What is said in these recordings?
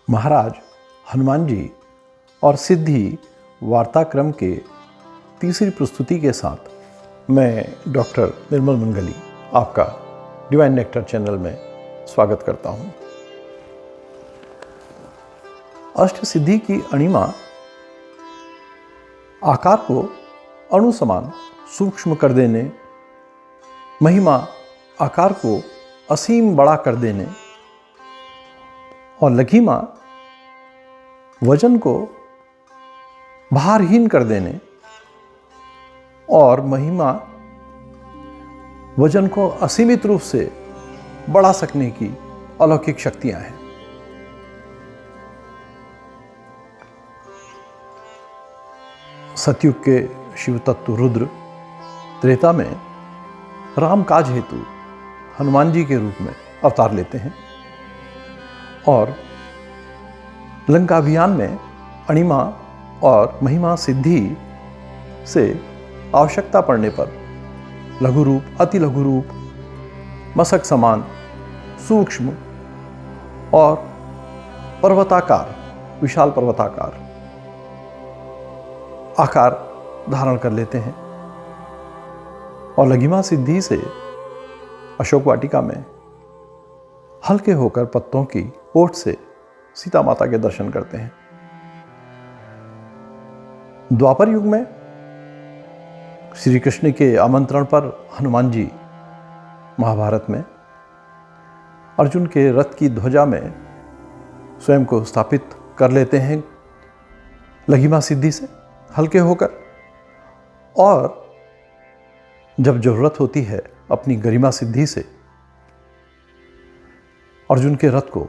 महाराज हनुमान जी और सिद्धि वार्ताक्रम के तीसरी प्रस्तुति के साथ मैं डॉक्टर निर्मल मंगली आपका डिवाइन नेक्टर चैनल में स्वागत करता हूँ। अष्ट सिद्धि की अणिमा आकार को अणु समान सूक्ष्म कर देने, महिमा आकार को असीम बड़ा कर देने और लघिमा वजन को भारहीन कर देने और महिमा वजन को असीमित रूप से बढ़ा सकने की अलौकिक शक्तियां हैं। सतयुग के शिव तत्व रुद्र त्रेता में राम काज हेतु हनुमान जी के रूप में अवतार लेते हैं और लंका अभियान में अणिमा और महिमा सिद्धि से आवश्यकता पड़ने पर लघु रूप, अति लघु रूप, मशक समान, सूक्ष्म और पर्वताकार, विशाल पर्वताकार आकार धारण कर लेते हैं और लघिमा सिद्धि से अशोक वाटिका में हल्के होकर पत्तों की ओट से सीता माता के दर्शन करते हैं। द्वापर युग में श्री कृष्ण के आमंत्रण पर हनुमान जी महाभारत में अर्जुन के रथ की ध्वजा में स्वयं को स्थापित कर लेते हैं लघिमा सिद्धि से हल्के होकर, और जब जरूरत होती है अपनी गरिमा सिद्धि से अर्जुन के रथ को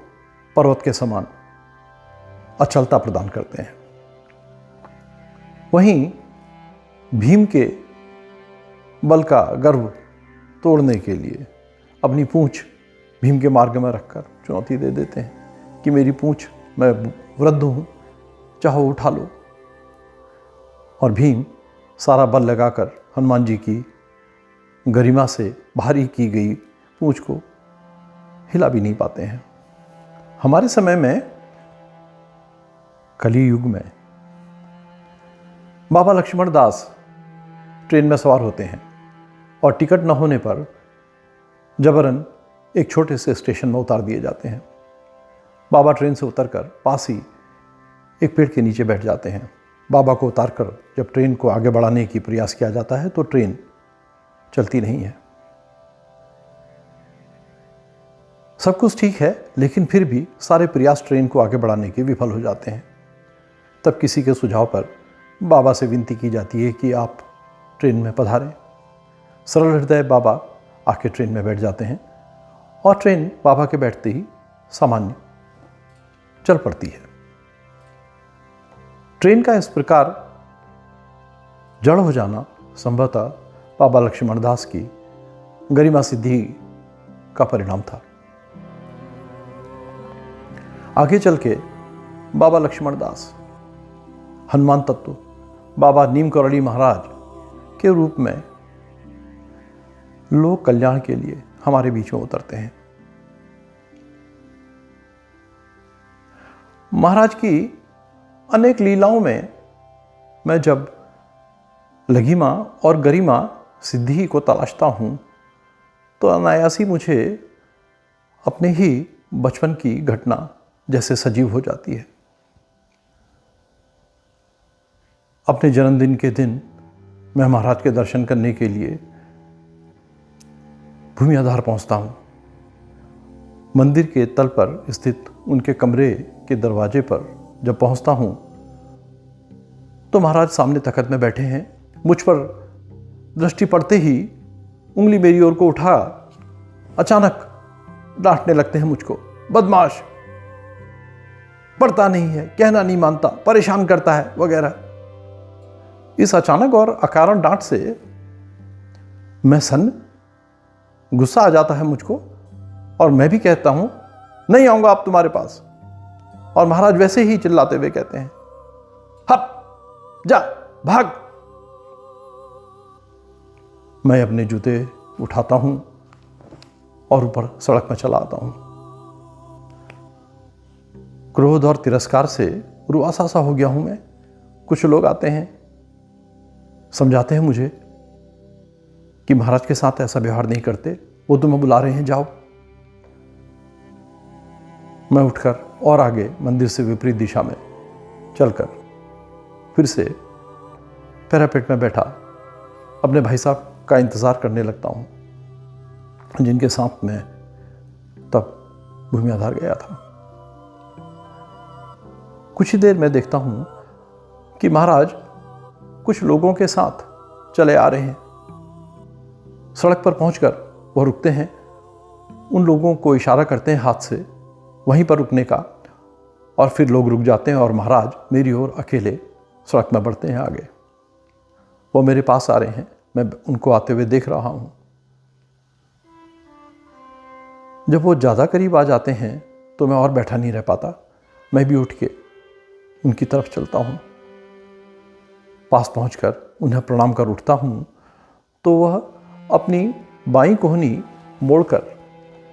पर्वत के समान अचलता प्रदान करते हैं। वहीं भीम के बल का गर्व तोड़ने के लिए अपनी पूंछ भीम के मार्ग में रखकर चुनौती दे देते हैं कि मेरी पूंछ, मैं वृद्ध हूं, चाहो उठा लो। और भीम सारा बल लगाकर हनुमान जी की गरिमा से भारी की गई पूंछ को हिला भी नहीं पाते हैं। हमारे समय में कली युग में बाबा लक्ष्मण दास ट्रेन में सवार होते हैं और टिकट न होने पर जबरन एक छोटे से स्टेशन में उतार दिए जाते हैं। बाबा ट्रेन से उतरकर पास ही एक पेड़ के नीचे बैठ जाते हैं। बाबा को उतारकर जब ट्रेन को आगे बढ़ाने की प्रयास किया जाता है तो ट्रेन चलती नहीं है। सब कुछ ठीक है, लेकिन फिर भी सारे प्रयास ट्रेन को आगे बढ़ाने के विफल हो जाते हैं। तब किसी के सुझाव पर बाबा से विनती की जाती है कि आप ट्रेन में पधारें। सरल हृदय बाबा आके ट्रेन में बैठ जाते हैं और ट्रेन बाबा के बैठते ही सामान्य चल पड़ती है। ट्रेन का इस प्रकार जड़ हो जाना संभवतः बाबा लक्ष्मण दास की गरिमा सिद्धि का परिणाम था। आगे चल के बाबा लक्ष्मण दास हनुमान तत्व बाबा नीम करौली महाराज के रूप में लोक कल्याण के लिए हमारे बीच में उतरते हैं। महाराज की अनेक लीलाओं में मैं जब लघिमा और गरिमा सिद्धि को तलाशता हूँ तो अनायासी मुझे अपने ही बचपन की घटना जैसे सजीव हो जाती है। अपने जन्मदिन के दिन मैं महाराज के दर्शन करने के लिए भूमि आधार पहुँचता हूँ। मंदिर के तल पर स्थित उनके कमरे के दरवाजे पर जब पहुँचता हूँ तो महाराज सामने तख्त में बैठे हैं। मुझ पर दृष्टि पड़ते ही उंगली मेरी ओर को उठा अचानक डांटने लगते हैं मुझको, बदमाश, पढ़ता नहीं है, कहना नहीं मानता, परेशान करता है वगैरह। इस अचानक और अकारण डांट से मैं सन्न, गुस्सा आ जाता है मुझको और मैं भी कहता हूं नहीं आऊंगा आप तुम्हारे पास। और महाराज वैसे ही चिल्लाते हुए कहते हैं, हप, जा, भाग। मैं अपने जूते उठाता हूं और ऊपर सड़क में चला आता हूं। क्रोध और तिरस्कार से रुआसा सा हो गया हूं मैं। कुछ लोग आते हैं, समझाते हैं मुझे कि महाराज के साथ ऐसा व्यवहार नहीं करते, वो तुम्हें बुला रहे हैं, जाओ। मैं उठकर और आगे मंदिर से विपरीत दिशा में चलकर फिर से पैरापेट में बैठा अपने भाई साहब का इंतज़ार करने लगता हूँ, जिनके साथ मैं तब भूमि आधार गया था। कुछ ही देर में देखता हूँ कि महाराज कुछ लोगों के साथ चले आ रहे हैं। सड़क पर पहुंचकर वह रुकते हैं, उन लोगों को इशारा करते हैं हाथ से वहीं पर रुकने का, और फिर लोग रुक जाते हैं और महाराज मेरी ओर अकेले सड़क में बढ़ते हैं आगे। वो मेरे पास आ रहे हैं, मैं उनको आते हुए देख रहा हूँ। जब वो ज़्यादा करीब आ जाते हैं तो मैं और बैठा नहीं रह पाता, मैं भी उठ के उनकी तरफ चलता हूँ। पास पहुंचकर उन्हें प्रणाम कर उठता हूँ तो वह अपनी बाईं कोहनी मोड़कर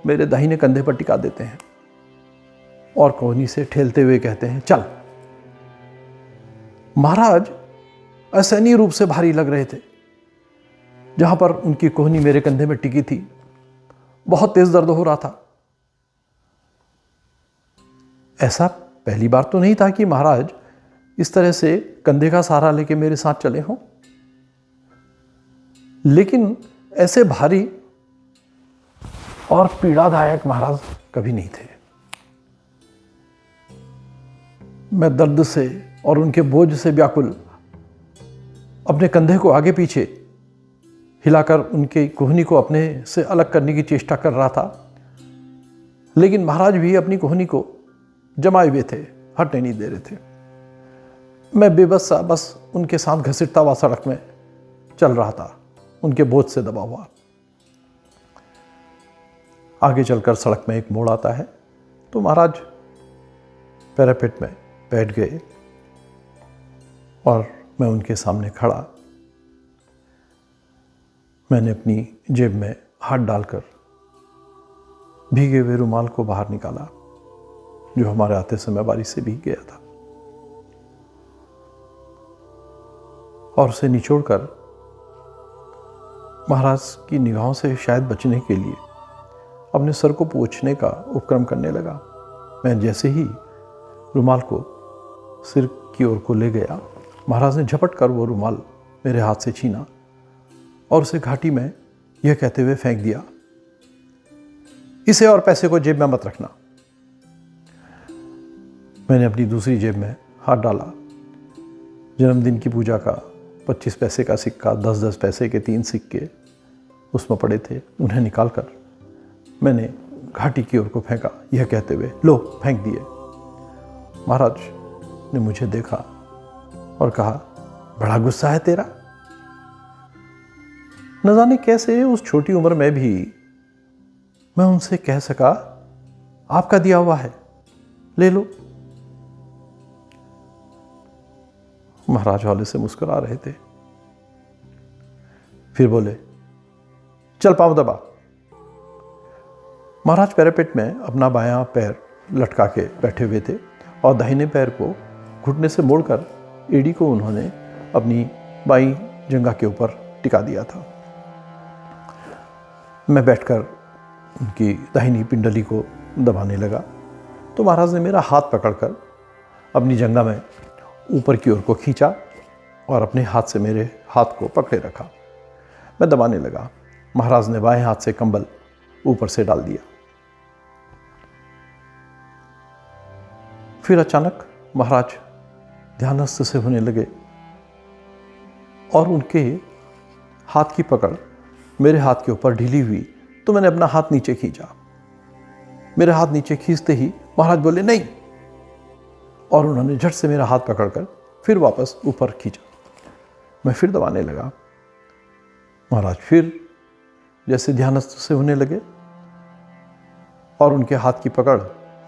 मेरे दाहिने कंधे पर टिका देते हैं और कोहनी से ठेलते हुए कहते हैं, चल। महाराज असहनीय रूप से भारी लग रहे थे। जहां पर उनकी कोहनी मेरे कंधे में टिकी थी, बहुत तेज दर्द हो रहा था। ऐसा पहली बार तो नहीं था कि महाराज इस तरह से कंधे का सहारा लेके मेरे साथ चले हों, लेकिन ऐसे भारी और पीड़ादायक महाराज कभी नहीं थे। मैं दर्द से और उनके बोझ से व्याकुल अपने कंधे को आगे पीछे हिलाकर उनके कोहनी को अपने से अलग करने की चेष्टा कर रहा था, लेकिन महाराज भी अपनी कोहनी को जमाए हुए थे, हटने नहीं दे रहे थे। मैं बेबस सा बस उनके साथ घसीटता हुआ सड़क में चल रहा था, उनके बोझ से दबा हुआ। आगे चलकर सड़क में एक मोड़ आता है तो महाराज पैरापेट में बैठ गए और मैं उनके सामने खड़ा। मैंने अपनी जेब में हाथ डालकर भीगे हुए रुमाल को बाहर निकाला, जो हमारे आते समय बारिश से भीग गया था, और उसे निचोड़कर महाराज की निगाहों से शायद बचने के लिए अपने सर को पोंछने का उपक्रम करने लगा। मैं जैसे ही रुमाल को सिर की ओर को ले गया, महाराज ने झपट कर वो रुमाल मेरे हाथ से छीना और उसे घाटी में यह कहते हुए फेंक दिया, इसे और पैसे को जेब में मत रखना। मैंने अपनी दूसरी जेब में हाथ डाला। जन्मदिन की पूजा का 25 पैसे का सिक्का, 10-10 पैसे के 3 सिक्के उसमें पड़े थे, उन्हें निकालकर मैंने घाटी की ओर को फेंका, यह कहते हुए, लो, फेंक दिए। महाराज ने मुझे देखा और कहा, बड़ा गुस्सा है तेरा। न जाने कैसे उस छोटी उम्र में भी मैं उनसे कह सका, आपका दिया हुआ है, ले लो। महाराज वाले से मुस्कुरा रहे थे, फिर बोले, चल पांव दबा। महाराज पैरापेट में अपना बायां पैर लटका के बैठे हुए थे और दाहिने पैर को घुटने से मोड़कर एड़ी को उन्होंने अपनी बाईं जंघा के ऊपर टिका दिया था। मैं बैठकर उनकी दाहिनी पिंडली को दबाने लगा तो महाराज ने मेरा हाथ पकड़कर अपनी जंघा में ऊपर की ओर को खींचा और अपने हाथ से मेरे हाथ को पकड़े रखा। मैं दबाने लगा। महाराज ने बाएं हाथ से कंबल ऊपर से डाल दिया। फिर अचानक महाराज ध्यानस्थ से होने लगे और उनके हाथ की पकड़ मेरे हाथ के ऊपर ढीली हुई तो मैंने अपना हाथ नीचे खींचा। मेरे हाथ नीचे खींचते ही महाराज बोले, नहीं, और उन्होंने झट से मेरा हाथ पकड़कर फिर वापस ऊपर खींचा। मैं फिर दबाने लगा। महाराज फिर जैसे ध्यानस्थ से होने लगे और उनके हाथ की पकड़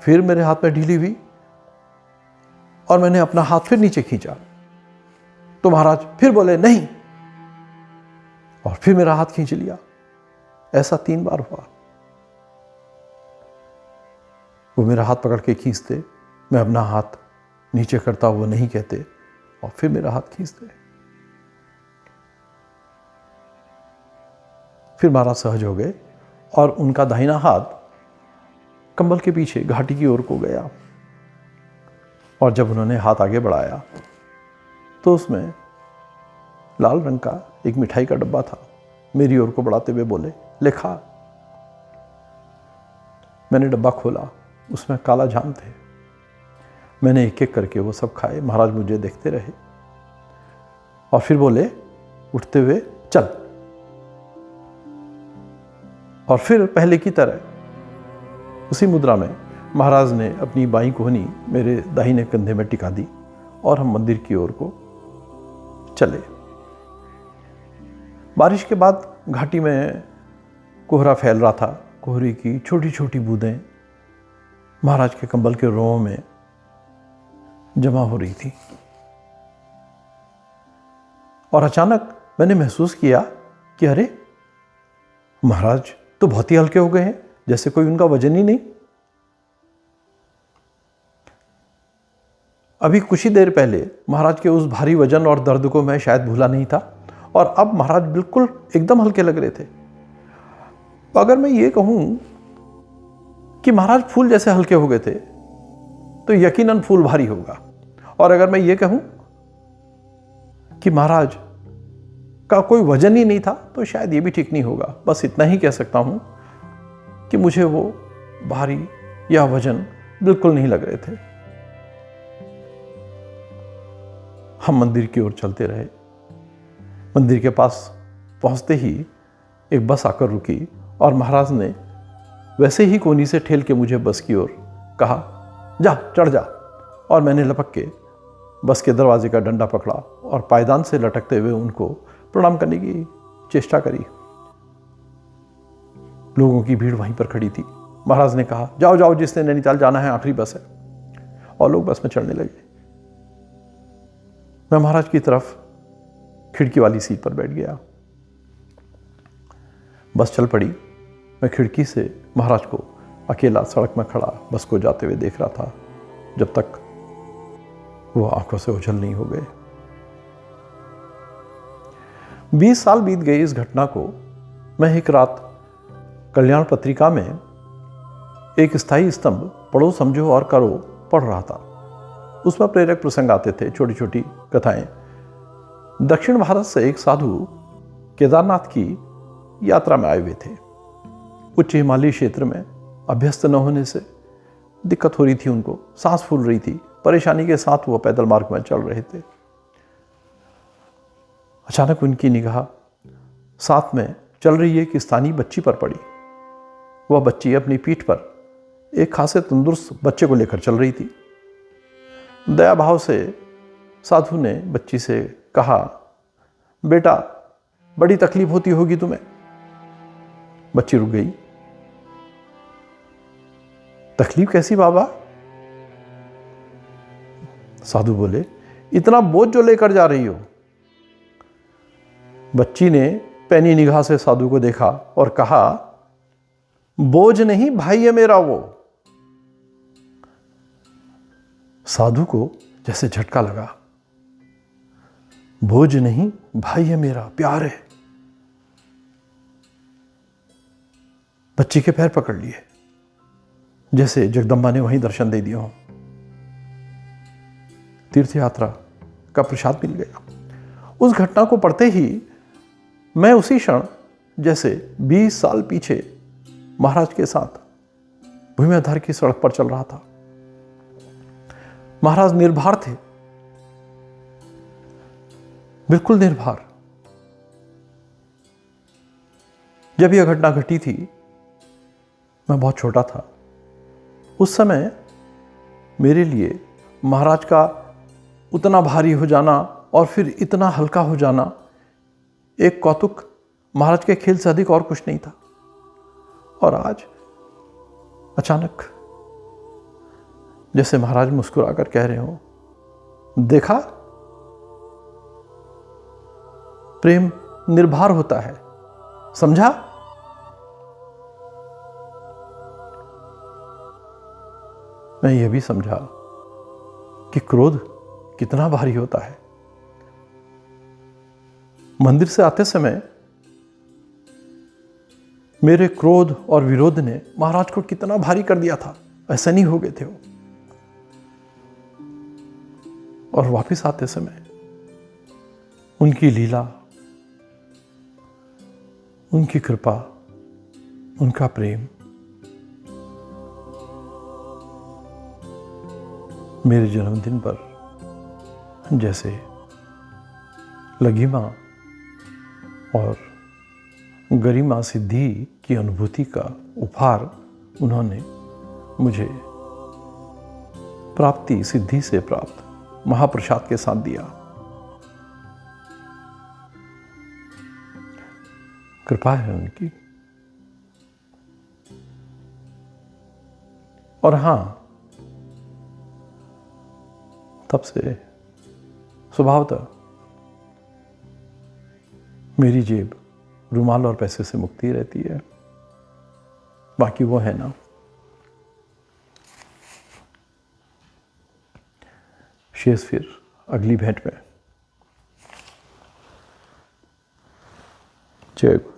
फिर मेरे हाथ में ढीली हुई और मैंने अपना हाथ फिर नीचे खींचा तो महाराज फिर बोले, नहीं, और फिर मेरा हाथ खींच लिया। ऐसा 3 बार हुआ। वो मेरा हाथ पकड़ के खींचते, मैं अपना हाथ नीचे करता हुआ नहीं कहते और फिर मेरा हाथ खींचते। फिर महाराज सहज हो गए और उनका दाहिना हाथ कंबल के पीछे घाटी की ओर को गया और जब उन्होंने हाथ आगे बढ़ाया तो उसमें लाल रंग का एक मिठाई का डब्बा था। मेरी ओर को बढ़ाते हुए बोले, ले खा। मैंने डब्बा खोला, उसमें काला जाम थे। मैंने एक एक करके वो सब खाए। महाराज मुझे देखते रहे और फिर बोले उठते हुए, चल। और फिर पहले की तरह उसी मुद्रा में महाराज ने अपनी बाईं कोहनी मेरे दाहिने कंधे में टिका दी और हम मंदिर की ओर को चले। बारिश के बाद घाटी में कोहरा फैल रहा था। कोहरे की छोटी छोटी बूंदें महाराज के कंबल के रोओं में जमा हो रही थी और अचानक मैंने महसूस किया कि अरे, महाराज तो बहुत ही हल्के हो गए हैं, जैसे कोई उनका वजन ही नहीं। अभी कुछ ही देर पहले महाराज के उस भारी वजन और दर्द को मैं शायद भूला नहीं था और अब महाराज बिल्कुल एकदम हल्के लग रहे थे। तो अगर मैं ये कहूं कि महाराज फूल जैसे हल्के हो गए थे तो यकीनन फूल भारी होगा, और अगर मैं ये कहूं कि महाराज का कोई वजन ही नहीं था तो शायद ये भी ठीक नहीं होगा। बस इतना ही कह सकता हूं कि मुझे वो भारी या वजन बिल्कुल नहीं लग रहे थे। हम मंदिर की ओर चलते रहे। मंदिर के पास पहुंचते ही एक बस आकर रुकी और महाराज ने वैसे ही कोनी से ठेल के मुझे बस की ओर कहा, जा चढ़ जा। और मैंने लपक के बस के दरवाजे का डंडा पकड़ा और पायदान से लटकते हुए उनको प्रणाम करने की चेष्टा करी। लोगों की भीड़ वहीं पर खड़ी थी। महाराज ने कहा, जाओ जाओ, जिसने नैनीताल जाना है आखिरी बस है। और लोग बस में चढ़ने लगे। मैं महाराज की तरफ खिड़की वाली सीट पर बैठ गया। बस चल पड़ी। मैं खिड़की से महाराज को अकेला सड़क में खड़ा बस को जाते हुए देख रहा था जब तक वो आंखों से ओझल नहीं हो गए। 20 साल बीत गए इस घटना को। मैं एक रात कल्याण पत्रिका में एक स्थायी स्तंभ पढ़ो समझो और करो पढ़ रहा था। उसमें प्रेरक प्रसंग आते थे, छोटी छोटी कथाएं। दक्षिण भारत से एक साधु केदारनाथ की यात्रा में आए हुए थे। उच्च हिमालयी क्षेत्र में अभ्यस्त न होने से दिक्कत हो रही थी उनको, सांस फूल रही थी। परेशानी के साथ वो पैदल मार्ग में चल रहे थे। अचानक उनकी निगाह साथ में चल रही एक स्थानीय बच्ची पर पड़ी। वह बच्ची अपनी पीठ पर एक खासे तंदुरुस्त बच्चे को लेकर चल रही थी। दया भाव से साधु ने बच्ची से कहा, बेटा बड़ी तकलीफ होती होगी तुम्हें। बच्ची रुक गई। तकलीफ कैसी बाबा? साधु बोले, इतना बोझ जो लेकर जा रही हो। बच्ची ने पैनी निगाह से साधु को देखा और कहा, बोझ नहीं भाई है मेरा वो। साधु को जैसे झटका लगा। बोझ नहीं भाई है मेरा, प्यार है। बच्ची के पैर पकड़ लिए जैसे जगदम्बा ने वहीं दर्शन दे दिया हो। तीर्थ यात्रा का प्रसाद मिल गया। उस घटना को पढ़ते ही मैं उसी क्षण जैसे 20 साल पीछे महाराज के साथ भूमिआधार की सड़क पर चल रहा था। महाराज निर्भर थे, बिल्कुल निर्भर। जब यह घटना घटी थी मैं बहुत छोटा था। उस समय मेरे लिए महाराज का उतना भारी हो जाना और फिर इतना हल्का हो जाना एक कौतुक, महाराज के खेल से अधिक और कुछ नहीं था। और आज अचानक जैसे महाराज मुस्कुराकर कह रहे हो, देखा प्रेम निर्भर होता है, समझा? मैं यह भी समझा कि क्रोध कितना भारी होता है। मंदिर से आते समय मेरे क्रोध और विरोध ने महाराज को कितना भारी कर दिया था, ऐसे नहीं हो गए थे वो। और वापस आते समय उनकी लीला, उनकी कृपा, उनका प्रेम मेरे जन्मदिन पर जैसे लघिमा और गरिमा सिद्धि की अनुभूति का उपहार उन्होंने मुझे प्राप्ति सिद्धि से प्राप्त महाप्रसाद के साथ दिया। कृपा है उनकी। और हां, तब से स्वभावतः मेरी जेब रुमाल और पैसे से मुक्ति रहती है। बाकी वो है ना। शेष फिर अगली भेंट में। जय गुरु।